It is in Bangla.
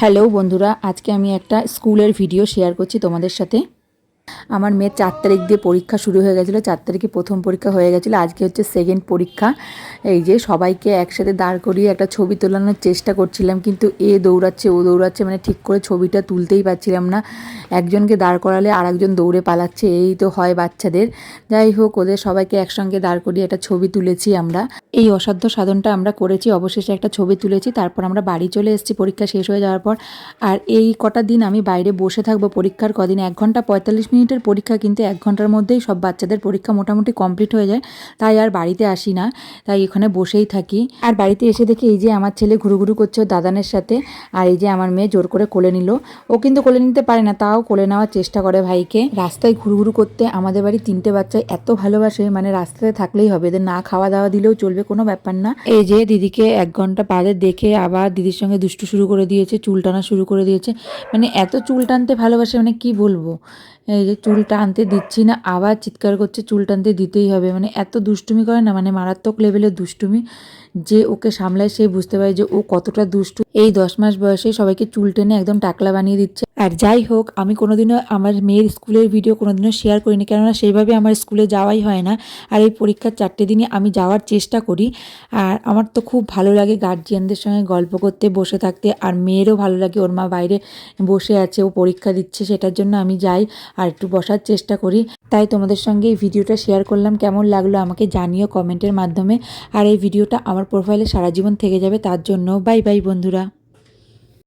হ্যালো বন্ধুরা, আজকে আমি একটা স্কুলের ভিডিও শেয়ার করছি তোমাদের সাথে। আমার মেয়ের 4 তারিখ দিয়ে পরীক্ষা শুরু হয়ে গেছিলো। 4 তারিখে প্রথম পরীক্ষা হয়ে গেছিলো, আজকে হচ্ছে সেকেন্ড পরীক্ষা। এই যে সবাইকে একসাথে দাঁড় করিয়ে একটা ছবি তোলানোর চেষ্টা করছিলাম, কিন্তু এ দৌড়াচ্ছে ও দৌড়াচ্ছে, মানে ঠিক করে ছবিটা তুলতেই পারছিলাম না। একজনকে দাঁড় করালে আর একজন দৌড়ে পালাচ্ছে, এই তো হয় বাচ্চাদের। যাই হোক, ওদের সবাইকে একসঙ্গে দাঁড় করিয়ে একটা ছবি তুলেছি আমরা। এই অসাধ্য সাধনটা আমরা করেছি, অবশেষে একটা ছবি তুলেছি। তারপর আমরা বাড়ি চলে এসেছি পরীক্ষা শেষ হয়ে যাওয়ার পর। আর এই কটা দিন আমি বাইরে বসে থাকবো পরীক্ষার কদিন। 1 ঘন্টা 45 মিনিটের পরীক্ষা, কিন্তু 1 ঘন্টার মধ্যেই সব বাচ্চাদের পরীক্ষা মোটামুটি কমপ্লিট হয়ে যায়। তাই আর বাড়িতে আসি না, তাই এখানে বসেই থাকি। আর বাড়িতে এসে দেখি এই যে আমার ছেলে ঘুরুঘুরু করছে ওর দাদানের সাথে, আর এই যে আমার মেয়ে জোর করে কোলে নিল। ও কিন্তু কোলে নিতে পারে না, তাও কোলে নেওয়ার চেষ্টা করে ভাইকে। রাস্তায় ঘুরুঘুরু করতে আমাদের বাড়ির 3টে বাচ্চা এত ভালোবাসে, মানে রাস্তায় থাকলেই হবে, এদের না খাওয়া দাওয়া দিলেও চলবে, কোনো ব্যাপার না। এই যে দিদিকে 1 ঘন্টা বাদে দেখে আবার দিদির সঙ্গে দুষ্টু শুরু করে দিয়েছে, চুল টানা শুরু করে দিয়েছে। মানে এত চুল টানতে ভালোবাসে, মানে কি বলবো। এই যে চুল টানতে দিচ্ছি না, আবার চিৎকার করছে চুল টানতে দিতেই হবে। মানে এত দুষ্টুমি করে না, মানে মারাত্মক লেভেলের দুষ্টুমি। যে ওকে সামলায় সে বুঝতে পারে যে ও কতটা দুষ্টু। এই 10 মাস বয়সে সবাইকে চুল টেনে একদম টাকলা বানিয়ে দিচ্ছে। আর যাই হোক, আমি কোনোদিনও আমার মেয়ের স্কুলের ভিডিও কোনোদিনও শেয়ার করিনি, কেননা সেইভাবে আমার স্কুলে যাওয়াই হয় না। আর এই পরীক্ষার 4টে দিনই আমি যাওয়ার চেষ্টা করি। আর আমার তো খুব ভালো লাগে গার্জিয়ানদের সঙ্গে গল্প করতে, বসে থাকতে। আর মেয়েরও ভালো লাগে, ওর মা বাইরে বসে আছে, ও পরীক্ষা দিচ্ছে, সেটার জন্য আমি যাই আর একটু বসার চেষ্টা করি। তাই তোমাদের সঙ্গে এই ভিডিওটা শেয়ার করলাম। কেমন লাগলো আমাকে জানিও কমেন্টের মাধ্যমে। আর এই ভিডিওটা আমার প্রোফাইলে সারা জীবন থেকে যাবে, তার জন্য বাই বাই বন্ধুরা।